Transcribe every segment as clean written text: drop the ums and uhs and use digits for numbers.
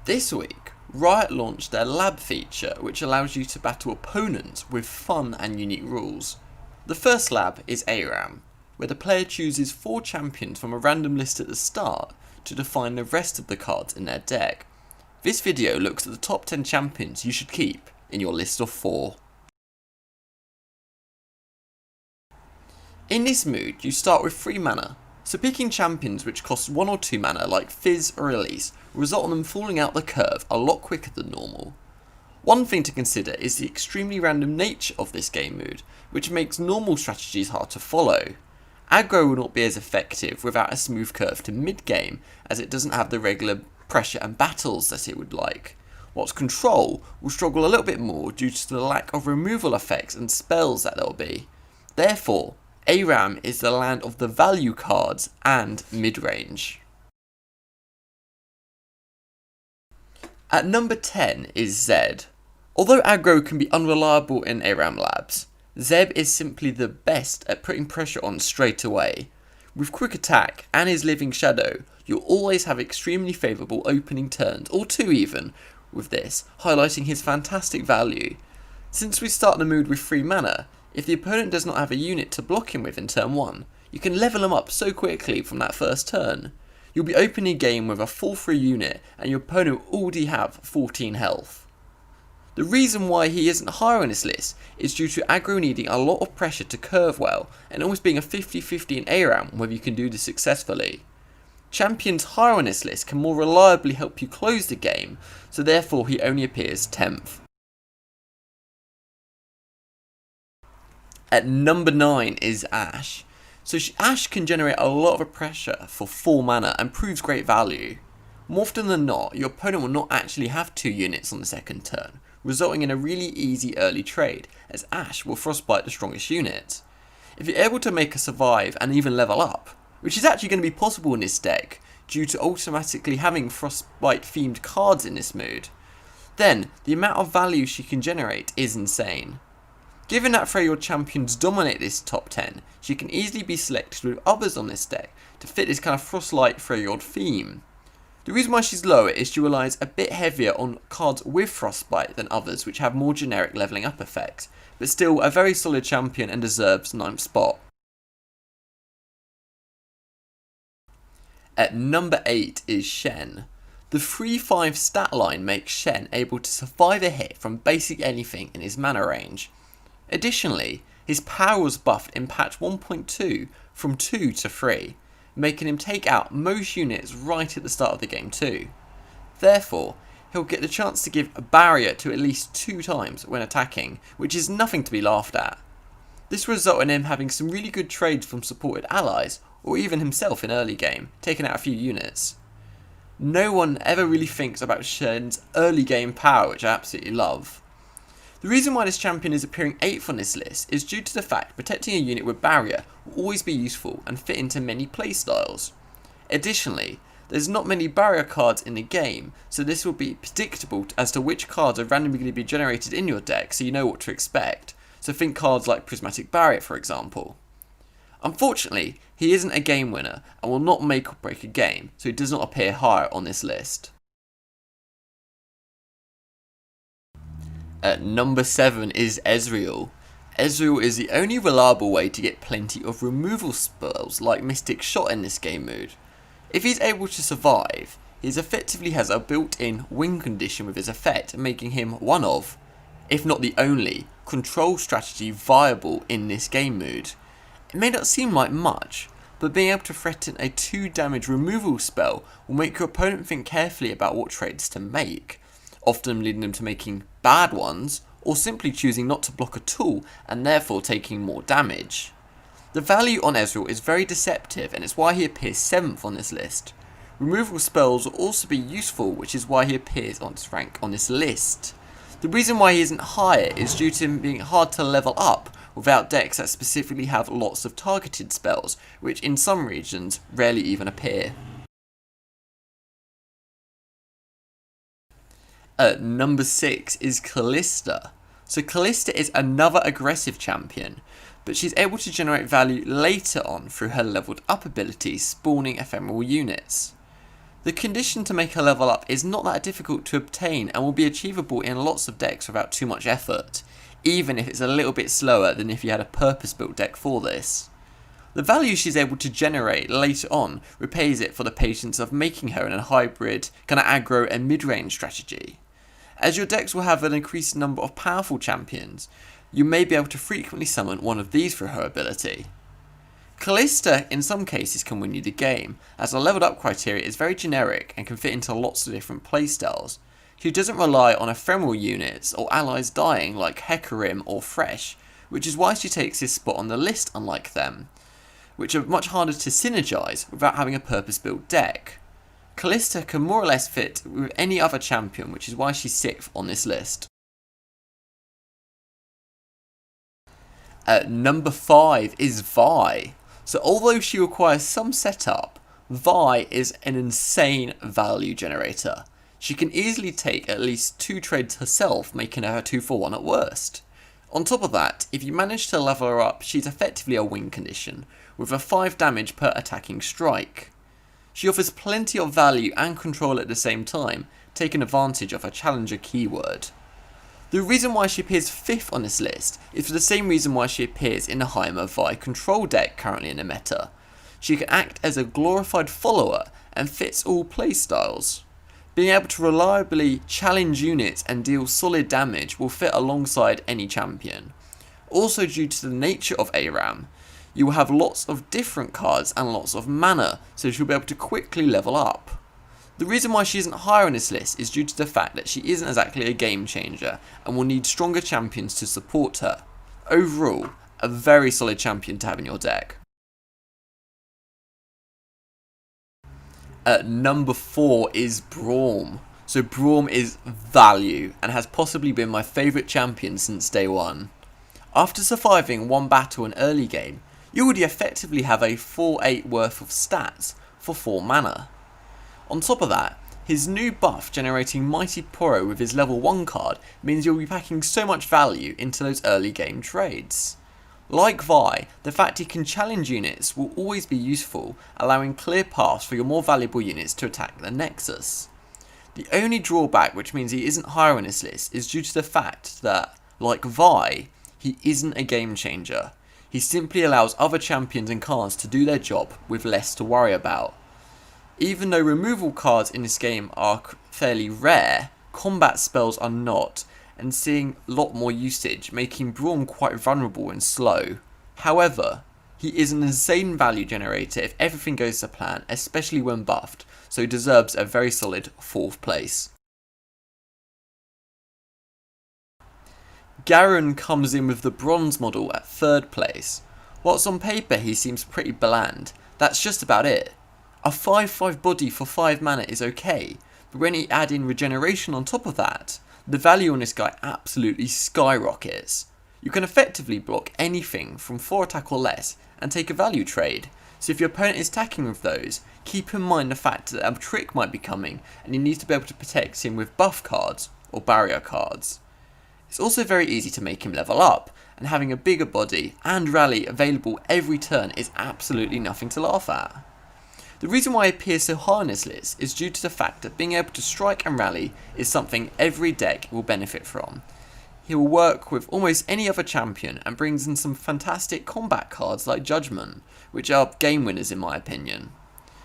This week, Riot launched their lab feature, which allows you to battle opponents with fun and unique rules. The first lab is ARAM, where the player chooses 4 champions from a random list at the start to define the rest of the cards in their deck. This video looks at the top 10 champions you should keep in your list of 4. In this mood, you start with 3 mana, so picking champions which cost 1 or 2 mana like Fizz or Release will result in them falling out the curve a lot quicker than normal. One thing to consider is the extremely random nature of this game mood, which makes normal strategies hard to follow. Aggro will not be as effective without a smooth curve to mid-game, as it doesn't have the regular pressure and battles that it would like, whilst Control will struggle a little bit more due to the lack of removal effects and spells that there will be. Therefore, ARAM is the land of the value cards and mid-range. At number 10 is Zed. Although aggro can be unreliable in ARAM labs, Zeb is simply the best at putting pressure on straight away. With quick attack and his living shadow, you'll always have extremely favourable opening turns, or 2 even, with this, highlighting his fantastic value. Since we start the mood with 3 mana, if the opponent does not have a unit to block him with in turn 1, you can level him up so quickly from that first turn. You'll be opening a game with a full free unit and your opponent will already have 14 health. The reason why he isn't higher on this list is due to aggro needing a lot of pressure to curve well and almost being a 50-50 in ARAM whether you can do this successfully. Champions higher on this list can more reliably help you close the game, so therefore he only appears 10th. At number 9 is Ashe. So Ashe can generate a lot of pressure for 4 mana and proves great value. More often than not, your opponent will not actually have 2 units on the second turn, resulting in a really easy early trade, as Ashe will frostbite the strongest unit. If you're able to make a survive and even level up, which is actually going to be possible in this deck due to automatically having frostbite themed cards in this mood, then the amount of value she can generate is insane. Given that Freljord champions dominate this top 10, she can easily be selected with others on this deck to fit this kind of Frostlight Freljord theme. The reason why she's lower is she relies a bit heavier on cards with Frostbite than others which have more generic levelling up effects, but still a very solid champion and deserves 9th spot. At number 8 is Shen. The 3-5 stat line makes Shen able to survive a hit from basically anything in his mana range. Additionally, his power was buffed in patch 1.2 from 2 to 3, making him take out most units right at the start of the game too. Therefore, he'll get the chance to give a barrier to at least 2 times when attacking, which is nothing to be laughed at. This will result in him having some really good trades from supported allies, or even himself in early game, taking out a few units. No one ever really thinks about Shen's early game power, which I absolutely love. The reason why this champion is appearing 8th on this list is due to the fact protecting a unit with barrier will always be useful and fit into many playstyles. Additionally, there's not many barrier cards in the game, so this will be predictable as to which cards are randomly going to be generated in your deck so you know what to expect. So think cards like Prismatic Barrier for example. Unfortunately, he isn't a game winner and will not make or break a game, so he does not appear higher on this list. At number 7 is Ezreal. Ezreal is the only reliable way to get plenty of removal spells like Mystic Shot in this game mood. If he's able to survive, he effectively has a built-in win condition with his effect, making him one of, if not the only, control strategy viable in this game mood. It may not seem like much, but being able to threaten a 2 damage removal spell will make your opponent think carefully about what trades to make, often leading them to making bad ones, or simply choosing not to block at all and therefore taking more damage. The value on Ezreal is very deceptive and it's why he appears 7th on this list. Removal spells will also be useful, which is why he appears on this rank on this list. The reason why he isn't higher is due to him being hard to level up without decks that specifically have lots of targeted spells, which in some regions rarely even appear. At number 6 is Kalista. So Kalista is another aggressive champion, but she's able to generate value later on through her leveled up abilities spawning ephemeral units. The condition to make a level up is not that difficult to obtain and will be achievable in lots of decks without too much effort, even if it's a little bit slower than if you had a purpose-built deck for this. The value she's able to generate later on repays it for the patience of making her in a hybrid, kind of aggro and mid-range strategy. As your decks will have an increased number of powerful champions, you may be able to frequently summon one of these for her ability. Kalista in some cases can win you the game, as the leveled up criteria is very generic and can fit into lots of different playstyles. She doesn't rely on ephemeral units or allies dying like Hecarim or Fresh, which is why she takes his spot on the list unlike them, which are much harder to synergize without having a purpose-built deck. Kalista can more or less fit with any other champion, which is why she's 6th on this list. At number 5 is Vi. So although she requires some setup, Vi is an insane value generator. She can easily take at least 2 trades herself, making her a 2-for-1 at worst. On top of that, if you manage to level her up, she's effectively a win condition, with a 5 damage per attacking strike. She offers plenty of value and control at the same time, taking advantage of her challenger keyword. The reason why she appears 5th on this list is for the same reason why she appears in the Heimer Vi control deck currently in the meta. She can act as a glorified follower and fits all playstyles. Being able to reliably challenge units and deal solid damage will fit alongside any champion. Also due to the nature of ARAM, you will have lots of different cards and lots of mana, so she'll be able to quickly level up. The reason why she isn't higher on this list is due to the fact that she isn't exactly a game changer and will need stronger champions to support her. Overall, a very solid champion to have in your deck. At number 4 is Braum. So Braum is value and has possibly been my favourite champion since day one. After surviving one battle in early game, you would effectively have a 4-8 worth of stats for 4 mana. On top of that, his new buff generating Mighty Poro with his level 1 card means you'll be packing so much value into those early game trades. Like Vi, the fact he can challenge units will always be useful, allowing clear paths for your more valuable units to attack the Nexus. The only drawback which means he isn't higher on this list is due to the fact that, like Vi, he isn't a game changer. He simply allows other champions and cards to do their job with less to worry about. Even though removal cards in this game are fairly rare, combat spells are not, and seeing a lot more usage, making Braum quite vulnerable and slow. However, he is an insane value generator if everything goes to plan, especially when buffed, so he deserves a very solid 4th place. Garen comes in with the bronze model at 3rd place. Whilst on paper he seems pretty bland, that's just about it. A 5-5 body for 5 mana is okay, but when you add in regeneration on top of that, the value on this guy absolutely skyrockets. You can effectively block anything from 4 attack or less and take a value trade, so if your opponent is attacking with those, keep in mind the fact that a trick might be coming and you need to be able to protect him with buff cards or barrier cards. It's also very easy to make him level up, and having a bigger body and rally available every turn is absolutely nothing to laugh at. The reason why he appears so high on this list is due to the fact that being able to strike and rally is something every deck will benefit from. He will work with almost any other champion and brings in some fantastic combat cards like Judgment, which are game winners in my opinion.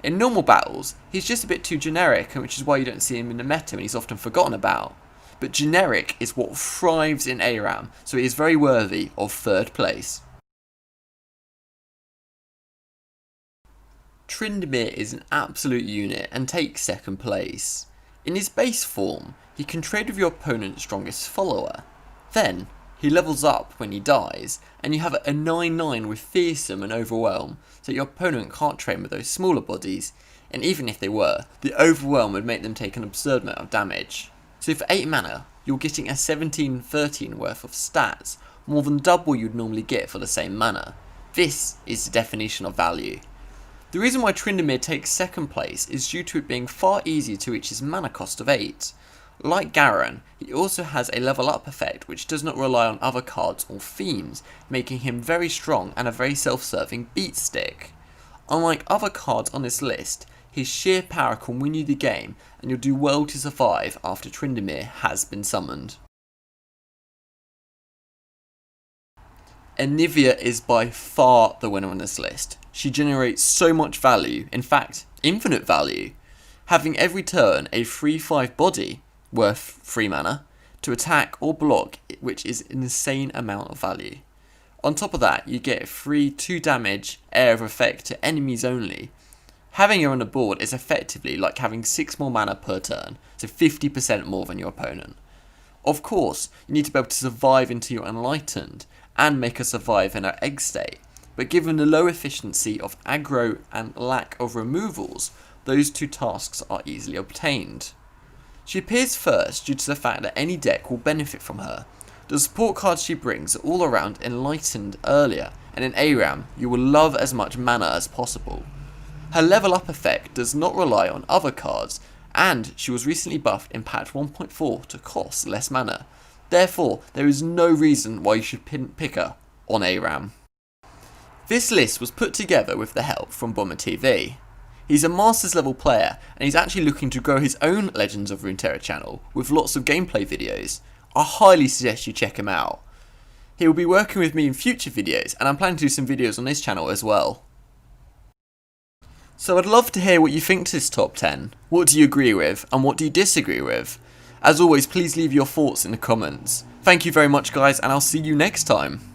In normal battles, he's just a bit too generic, which is why you don't see him in the meta and he's often forgotten about. But generic is what thrives in ARAM, so he is very worthy of 3rd place. Tryndamere is an absolute unit and takes 2nd place. In his base form, he can trade with your opponent's strongest follower. Then, he levels up when he dies, and you have a 9-9 with Fearsome and Overwhelm, so your opponent can't trade with those smaller bodies, and even if they were, the Overwhelm would make them take an absurd amount of damage. So for 8 mana, you're getting a 17-13 worth of stats, more than double you'd normally get for the same mana. This is the definition of value. The reason why Tryndamere takes 2nd place is due to it being far easier to reach his mana cost of 8. Like Garen, he also has a level up effect which does not rely on other cards or themes, making him very strong and a very self-serving beat stick. Unlike other cards on this list, his sheer power can win you the game, and you'll do well to survive after Tryndamere has been summoned. Anivia is by far the winner on this list. She generates so much value, in fact, infinite value, having every turn a 3/5 body, worth 3 mana, to attack or block, which is an insane amount of value. On top of that, you get free 2 damage air of effect to enemies only. Having her on the board is effectively like having 6 more mana per turn, so 50% more than your opponent. Of course, you need to be able to survive until you're enlightened, and make her survive in her egg state, but given the low efficiency of aggro and lack of removals, those 2 tasks are easily obtained. She appears first due to the fact that any deck will benefit from her. The support cards she brings are all around enlightened earlier, and in ARAM you will love as much mana as possible. Her level up effect does not rely on other cards, and she was recently buffed in patch 1.4 to cost less mana. Therefore, there is no reason why you should pick her on ARAM. This list was put together with the help from Bomber TV. He's a Masters level player, and he's actually looking to grow his own Legends of Runeterra channel with lots of gameplay videos. I highly suggest you check him out. He will be working with me in future videos, and I'm planning to do some videos on this channel as well. So I'd love to hear what you think to this top 10. What do you agree with, and what do you disagree with? As always, please leave your thoughts in the comments. Thank you very much guys, and I'll see you next time.